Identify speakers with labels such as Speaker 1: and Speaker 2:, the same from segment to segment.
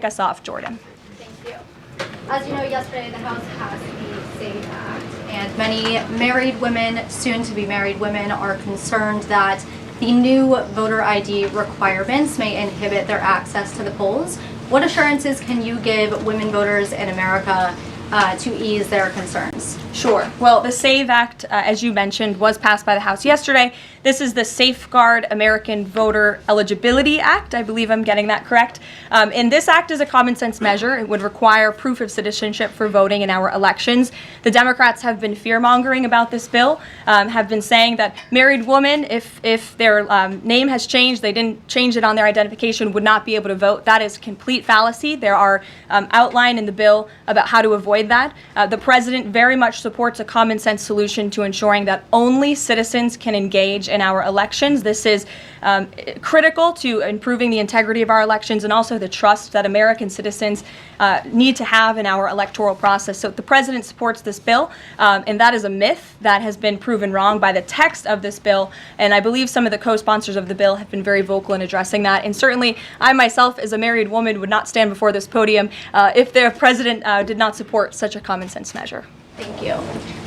Speaker 1: Us off, Jordan.
Speaker 2: Thank you. As you know, yesterday the House passed the SAVE Act, and many married women, soon-to-be married women, are concerned that the new voter ID requirements may inhibit their access to the polls. What assurances can you give women voters in America to ease their concerns?
Speaker 1: Sure. Well, the SAVE Act, as you mentioned, was passed by the House yesterday. This is the Safeguard American Voter Eligibility Act. I believe I'm getting that correct. And this act is a common sense measure. It would require proof of citizenship for voting in our elections. The Democrats have been fear-mongering about this bill, have been saying that married women, if their name has changed, they didn't change it on their identification, would not be able to vote. That is complete fallacy. There are outlined in the bill about how to avoid that. The president very much supports a common sense solution to ensuring that only citizens can engage in our elections. This is critical to improving the integrity of our elections and also the trust that American citizens need to have in our electoral process. So the president supports this bill, and that is a myth that has been proven wrong by the text of this bill, and I believe some of the co-sponsors of the bill have been very vocal in addressing that, and certainly I myself, as a married woman, would not stand before this podium if the president did not support such a common sense measure.
Speaker 2: Thank you.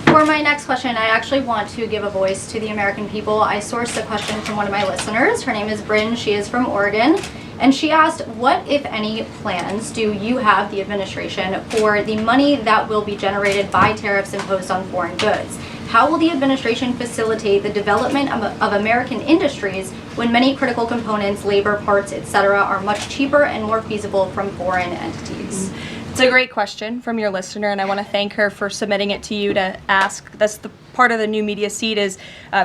Speaker 2: For my next question, I actually want to give a voice to the American people. I sourced a question from one of my listeners. Her name is Bryn. She is from Oregon. And she asked, what, if any, plans do you have, the administration, for the money that will be generated by tariffs imposed on foreign goods? How will the administration facilitate the development of American industries when many critical components, labor, parts, etc., are much cheaper and more feasible from foreign entities?
Speaker 1: It's a great question from your listener, and I want to thank her for submitting it to you to ask. That's the part of the new media seat, is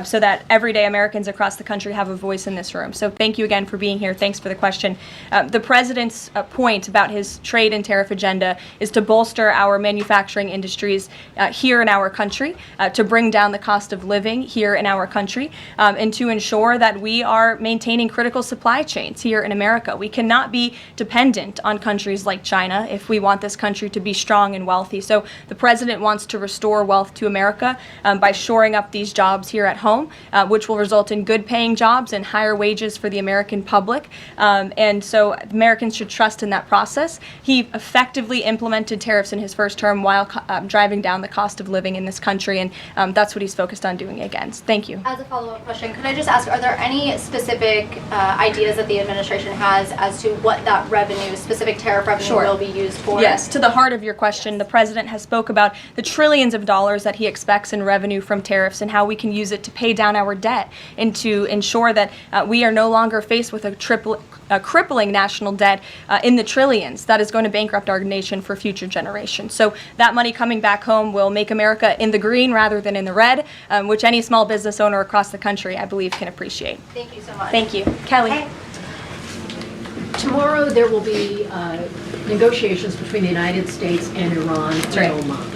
Speaker 1: so that everyday Americans across the country have a voice in this room. So thank you again for being here. Thanks for the question. The president's point about his trade and tariff agenda is to bolster our manufacturing industries here in our country, to bring down the cost of living here in our country, and to ensure that we are maintaining critical supply chains here in America. We cannot be dependent on countries like China if we want this country to be strong and wealthy. So the president wants to restore wealth to America by shoring up these jobs here at home, which will result in good paying jobs and higher wages for the American public. And so Americans should trust in that process. He effectively implemented tariffs in his first term while driving down the cost of living in this country, and that's what he's focused on doing again. Thank you.
Speaker 2: As a follow-up question, could I just ask, are there any specific ideas that the administration has as to what that revenue, specific tariff revenue, will be used for?
Speaker 1: Yes, to the heart of your question, the president has spoke about the trillions of dollars that he expects in revenue from tariffs and how we can use it to pay down our debt and to ensure that we are no longer faced with a crippling national debt in the trillions that is going to bankrupt our nation for future generations. So that money coming back home will make America in the green rather than in the red, which any small business owner across the country, I believe, can appreciate.
Speaker 2: Thank you so much.
Speaker 1: Thank you. Kelly.
Speaker 3: Tomorrow there will be negotiations between the United States and Iran in Oman.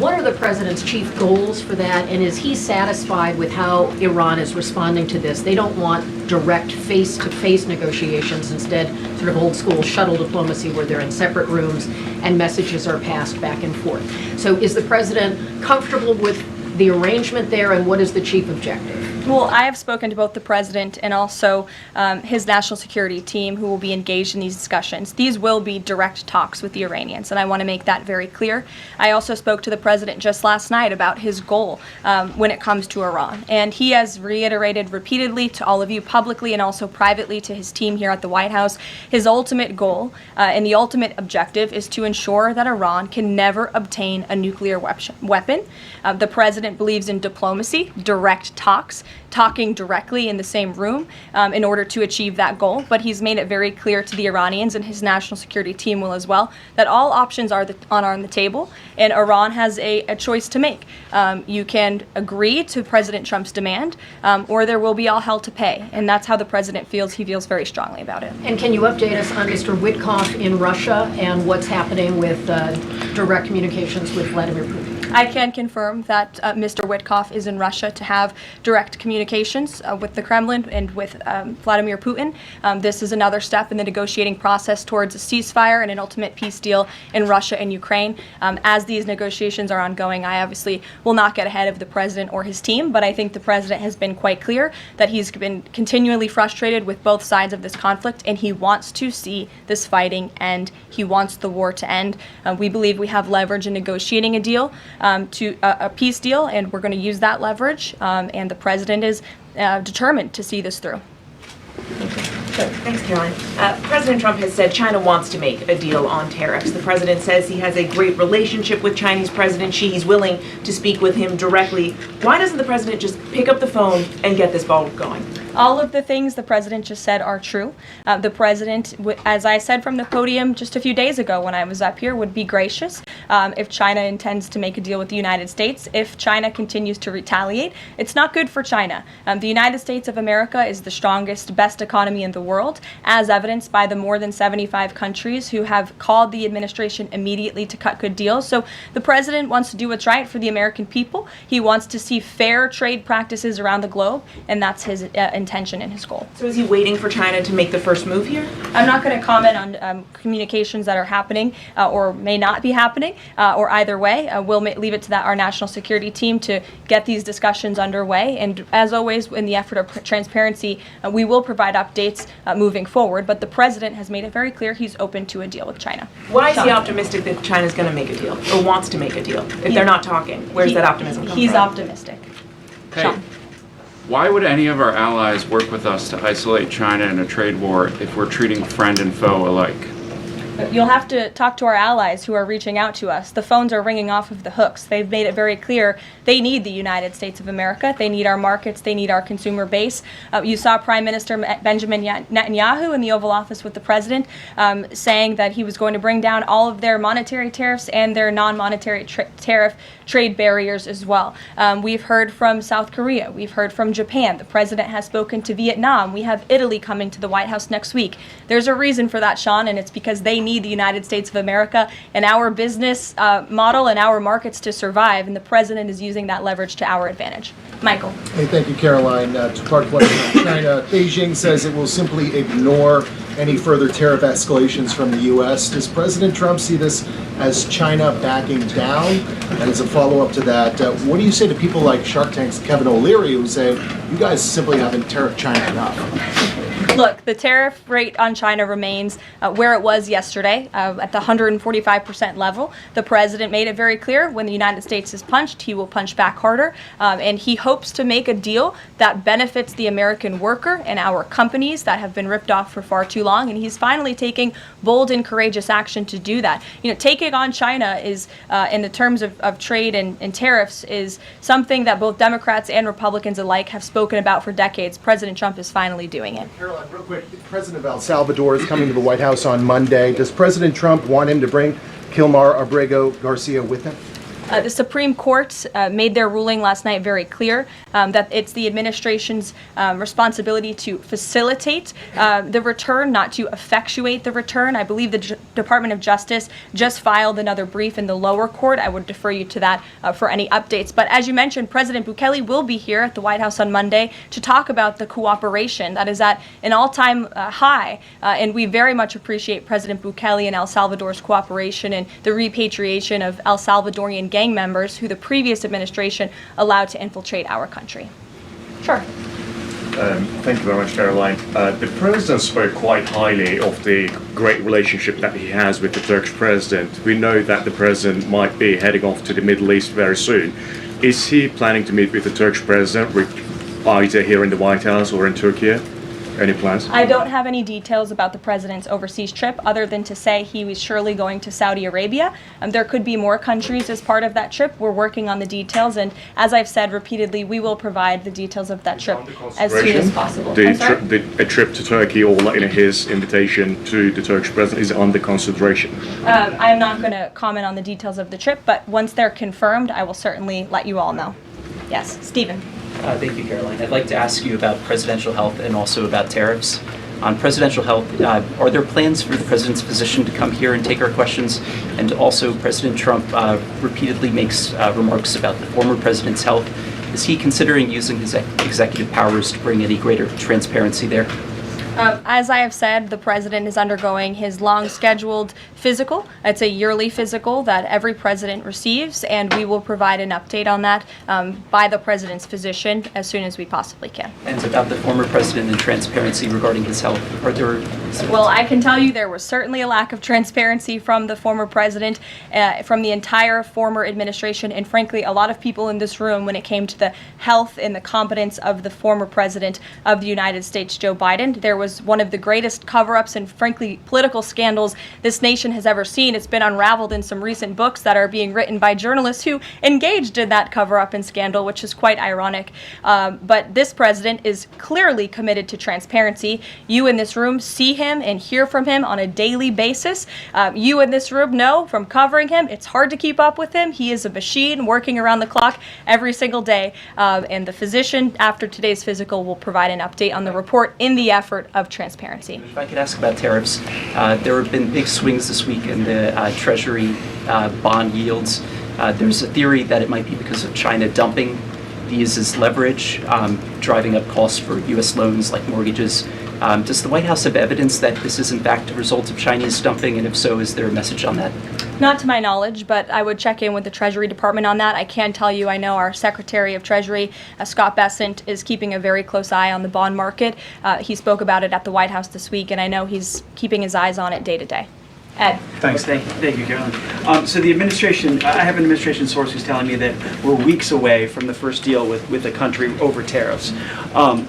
Speaker 3: What are the president's chief goals for that, and is he satisfied with how Iran is responding to this? They don't want direct face-to-face negotiations, instead sort of old-school shuttle diplomacy where they're in separate rooms and messages are passed back and forth. So is the president comfortable with the arrangement there, and what is the chief objective?
Speaker 1: Well, I have spoken to both the president and also his national security team who will be engaged in these discussions. These will be direct talks with the Iranians, and I want to make that very clear. I also spoke to the president just last night about his goal when it comes to Iran, and he has reiterated repeatedly to all of you publicly and also privately to his team here at the White House, his ultimate goal and the ultimate objective is to ensure that Iran can never obtain a nuclear weapon. The president believes in diplomacy, direct talks, talking directly in the same room in order to achieve that goal. But he's made it very clear to the Iranians, and his national security team will as well, that all options are on the table, and Iran has a choice to make. You can agree to President Trump's demand, or there will be all hell to pay. And that's how the president feels. He feels very strongly about it.
Speaker 3: And can you update us on Mr. Witkoff in Russia and what's happening with direct communications with Vladimir Putin?
Speaker 1: I can confirm that Mr. Witkoff is in Russia to have direct communications with the Kremlin and with Vladimir Putin. This is another step in the negotiating process towards a ceasefire and an ultimate peace deal in Russia and Ukraine. As these negotiations are ongoing, I obviously will not get ahead of the president or his team, but I think the president has been quite clear that he's been continually frustrated with both sides of this conflict, and he wants to see this fighting end. He wants the war to end. We believe we have leverage in negotiating a deal, to a peace deal, and we're going to use that leverage, and the president is determined to see this through.
Speaker 4: Thanks, Caroline. President Trump has said China wants to make a deal on tariffs. The president says he has a great relationship with Chinese President Xi. He's willing to speak with him directly. Why doesn't the president just pick up the phone and get this ball going?
Speaker 1: All of the things the president just said are true. The president, as I said from the podium just a few days ago when I was up here, would be gracious if China intends to make a deal with the United States. If China continues to retaliate, it's not good for China. The United States of America is the strongest, best economy in the world, as evidenced by the more than 75 countries who have called the administration immediately to cut good deals. So the president wants to do what's right for the American people. He wants to see fair trade practices around the globe, and that's his intention and his goal.
Speaker 4: So is he waiting for China to make the first move here?
Speaker 1: I'm not going to comment on communications that are happening or may not be happening, or either way. We'll leave it to our national security team to get these discussions underway. And as always, in the effort of transparency, we will provide updates moving forward. But the president has made it very clear he's open to a deal with China.
Speaker 4: Why is he optimistic that China's going to make a deal or wants to make a deal if they're not talking? Where's that optimism come from?
Speaker 1: He's optimistic.
Speaker 5: Hey,
Speaker 1: Sean.
Speaker 5: why would any of our allies work with us to isolate China in a trade war if we're treating friend and foe alike?
Speaker 1: You'll have to talk to our allies who are reaching out to us. The phones are ringing off of the hooks. They've made it very clear they need the United States of America. They need our markets. They need our consumer base. You saw Prime Minister Benjamin Netanyahu in the Oval Office with the president saying that he was going to bring down all of their monetary tariffs and their non-monetary tariff trade barriers as well. We've heard from South Korea. We've heard from Japan. The president has spoken to Vietnam. We have Italy coming to the White House next week. There's a reason for that, Sean, and it's because they need the United States of America and our business model and our markets to survive, and the president is using that leverage to our advantage. Michael.
Speaker 6: Hey, thank you, Caroline. Two-part question on China. Beijing says it will simply ignore any further tariff escalations from the U.S. Does President Trump see this as China backing down? And as a follow-up to that, what do you say to people like Shark Tank's Kevin O'Leary who say, you guys simply haven't tariffed China enough?
Speaker 1: Look, the tariff rate on China remains where it was yesterday, at the 145% level. The president made it very clear when the United States is punched, he will punch back harder. And he hopes to make a deal that benefits the American worker and our companies that have been ripped off for far too long. And he's finally taking bold and courageous action to do that. You know, taking on China is, in the terms of trade and tariffs, is something that both Democrats and Republicans alike have spoken about for decades. President Trump is finally doing it.
Speaker 6: Caroline, real quick, the president of El Salvador is coming to the White House on Monday. Does President Trump want him to bring Kilmar Abrego Garcia with him?
Speaker 1: The Supreme Court made their ruling last night very clear that it's the administration's responsibility to facilitate the return, not to effectuate the return. I believe the Department of Justice just filed another brief in the lower court. I would defer you to that for any updates. But as you mentioned, President Bukele will be here at the White House on Monday to talk about the cooperation that is at an all-time high. And we very much appreciate President Bukele and El Salvador's cooperation and the repatriation of El Salvadorian gang members who the previous administration allowed to infiltrate our country. Sure.
Speaker 7: Thank you very much, Caroline. The president spoke quite highly of the great relationship that he has with the Turkish president. We know that the president might be heading off to the Middle East very soon. Is he planning to meet with the Turkish president, either here in the White House or in Turkey? Any plans?
Speaker 1: I don't have any details about the president's overseas trip other than to say he was surely going to Saudi Arabia. There could be more countries as part of that trip. We're working on the details, and as I've said repeatedly, we will provide the details of that trip as soon as possible.
Speaker 7: A trip to Turkey or his invitation to the Turkish president is under consideration?
Speaker 1: I'm not going to comment on the details of the trip, but once they're confirmed, I will certainly let you all know. Yes, Stephen.
Speaker 8: Thank you, Caroline. I'd like to ask you about presidential health and also about tariffs. On presidential health, are there plans for the president's physician to come here and take our questions? And also, President Trump repeatedly makes remarks about the former president's health. Is he considering using his executive powers to bring any greater transparency there?
Speaker 1: As I have said, the president is undergoing his long-scheduled physical. It's a yearly physical that every president receives, and we will provide an update on that by the president's physician as soon as we possibly can.
Speaker 8: And about the former president and transparency regarding his health, are there...
Speaker 1: Well, I can tell you there was certainly a lack of transparency from the former president, from the entire former administration, and frankly, a lot of people in this room when it came to the health and the competence of the former president of the United States, Joe Biden. There was one of the greatest cover-ups and frankly political scandals this nation has ever seen. It's been unraveled in some recent books that are being written by journalists who engaged in that cover-up and scandal, which is quite ironic. But this president is clearly committed to transparency. You in this room see him and hear from him on a daily basis. You in this room know from covering him, it's hard to keep up with him. He is a machine working around the clock every single day. And the physician, after today's physical, will provide an update on the report in the effort of transparency.
Speaker 8: If I could ask about tariffs, there have been big swings this week in the Treasury bond yields. There's a theory that it might be because of China dumping these as leverage, driving up costs for U.S. loans like mortgages. Does the White House have evidence that this is in fact a result of Chinese dumping, and if so, is there a message on that?
Speaker 1: Not to my knowledge, but I would check in with the Treasury Department on that. I can tell you, I know our Secretary of Treasury, Scott Bessent, is keeping a very close eye on the bond market. He spoke about it at the White House this week, and I know he's keeping his eyes on it day to day. Ed.
Speaker 9: Thanks. Thank you, Carolyn. So the administration, I have an administration source who's telling me that we're weeks away from the first deal with the country over tariffs.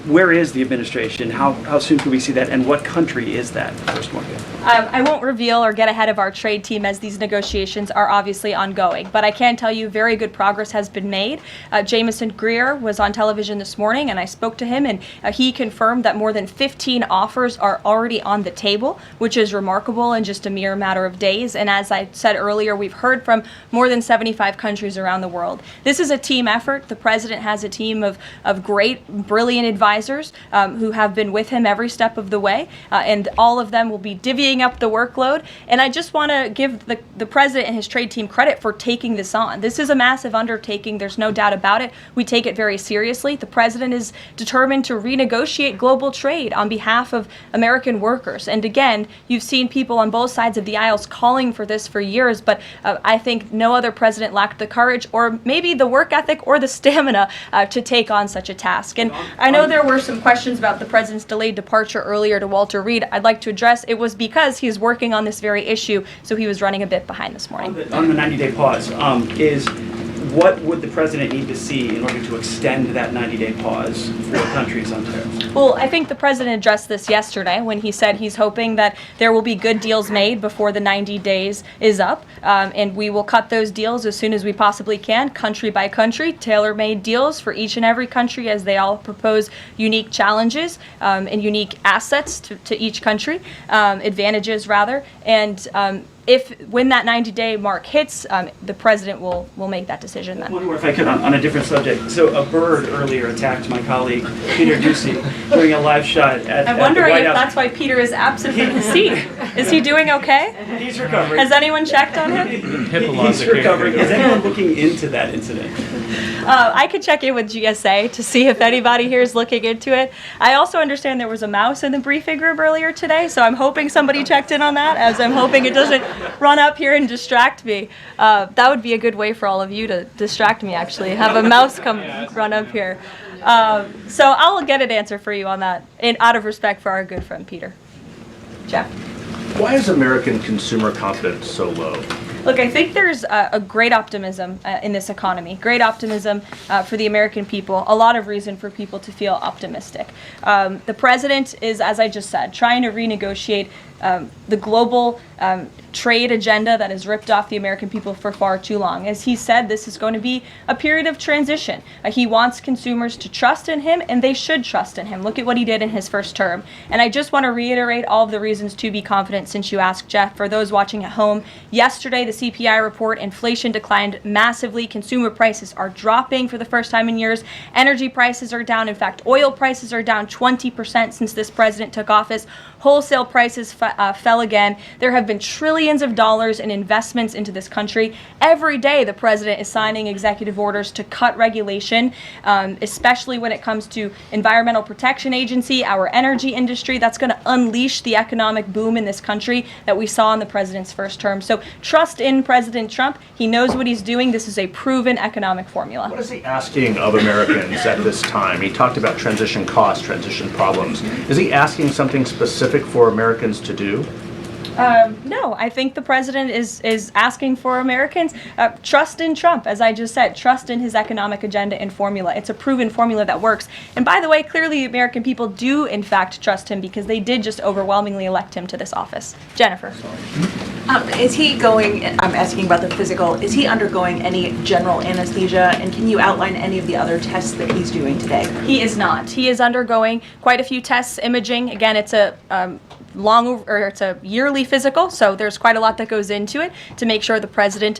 Speaker 9: Where is the administration? How soon can we see that? And what country is that first one?
Speaker 1: I won't reveal or get ahead of our trade team as these negotiations are obviously ongoing, but I can tell you very good progress has been made. Jameson Greer was on television this morning and I spoke to him, and he confirmed that more than 15 offers are already on the table, which is remarkable in just a mere matter of days. And as I said earlier, we've heard from more than 75 countries around the world. This is a team effort. The president has a team of great, brilliant advisors who have been with him every step of the way, and all of them will be divvying up the workload. And I just want to give the president and his trade team credit for taking this on. This is a massive undertaking. There's no doubt about it. We take it very seriously. The president is determined to renegotiate global trade on behalf of American workers. And again, you've seen people on both sides of the aisles calling for this for years, but I think no other president lacked the courage or maybe the work ethic or the stamina to take on such a task. And I know there were some questions about the president's delayed departure earlier to Walter Reed. I'd like to address it was because he's working on this very issue, so he was running a bit behind this morning.
Speaker 9: On the 90-day pause, what would the president need to see in order to extend that 90-day pause for countries on tariffs?
Speaker 1: Well, I think the president addressed this yesterday when he said he's hoping that there will be good deals made before the 90 days is up, and we will cut those deals as soon as we possibly can, country by country, tailor-made deals for each and every country as they all propose unique challenges and unique assets to each country, advantages rather, and when that 90-day mark hits, the president will make that decision then.
Speaker 9: One more, if I could, on a different subject. So a bird earlier attacked my colleague, Peter Doocy, doing a live shot at
Speaker 1: I'm wondering
Speaker 9: the White
Speaker 1: if
Speaker 9: House.
Speaker 1: that's why Peter is absent from his seat. Is he doing okay?
Speaker 9: He's recovering.
Speaker 1: Has anyone checked on him?
Speaker 9: He's recovering. Is anyone looking into that incident?
Speaker 1: I could check in with GSA to see if anybody here is looking into it. I also understand there was a mouse in the briefing room earlier today, so I'm hoping somebody checked in on that, as I'm hoping it doesn't run up here and distract me. That would be a good way for all of you to distract me, actually. Have a mouse come run up here. So I'll get an answer for you on that, out of respect for our good friend Peter. Jeff?
Speaker 10: Why is American consumer confidence so low?
Speaker 1: Look, I think there's a great optimism in this economy, great optimism for the American people, a lot of reason for people to feel optimistic. The president is, as I just said, trying to renegotiate the global trade agenda that has ripped off the American people for far too long. As he said, this is going to be a period of transition. He wants consumers to trust in him, and they should trust in him. Look at what he did in his first term. And I just want to reiterate all of the reasons to be confident since you asked, Jeff. For those watching at home, yesterday the CPI report, inflation declined massively. Consumer prices are dropping for the first time in years. Energy prices are down. In fact, oil prices are down 20% since this president took office. Wholesale prices fell again. There have been trillions of dollars in investments into this country. Every day the president is signing executive orders to cut regulation, especially when it comes to Environmental Protection Agency, our energy industry. That's going to unleash the economic boom in this country that we saw in the president's first term. So trust in President Trump. He knows what he's doing. This is a proven economic formula.
Speaker 10: What is he asking of Americans at this time? He talked about transition costs, transition problems. Is he asking something specific for Americans to do?
Speaker 1: No, I think the president is asking for Americans trust in Trump, as I just said, trust in his economic agenda and formula. It's a proven formula that works. And by the way, clearly the American people do in fact trust him because they did just overwhelmingly elect him to this office. Jennifer.
Speaker 11: Is he going, I'm asking about the physical, is he undergoing any general anesthesia, and can you outline any of the other tests that he's doing today?
Speaker 1: He is not. He is undergoing quite a few tests, imaging. Again, it's a it's a yearly physical, so there's quite a lot that goes into it to make sure the president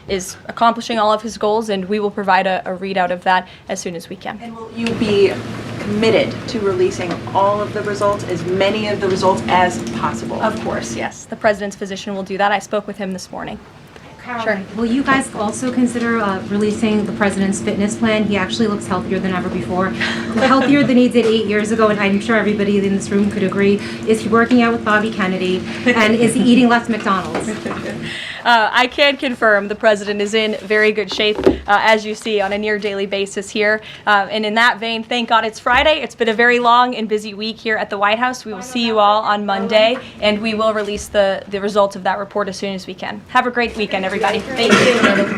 Speaker 1: is accomplishing all of his goals, and we will provide a readout of that as soon as we can.
Speaker 11: And will you be committed to releasing all of the results, as many of the results as possible?
Speaker 1: Of course, yes. The president's physician will do that. I spoke with him this morning.
Speaker 12: Caroline, will you guys also consider releasing the president's fitness plan? He actually looks healthier than ever before. Healthier than he did 8 years ago, and I'm sure everybody in this room could agree. Is he working out with Bobby Kennedy? And is he eating less McDonald's?
Speaker 1: I can confirm the president is in very good shape, as you see, on a near daily basis here. And in that vein, thank God it's Friday. It's been a very long and busy week here at the White House. We will see you all on Monday, and we will release the results of that report as soon as we can. Have a great weekend, everybody. Thank you.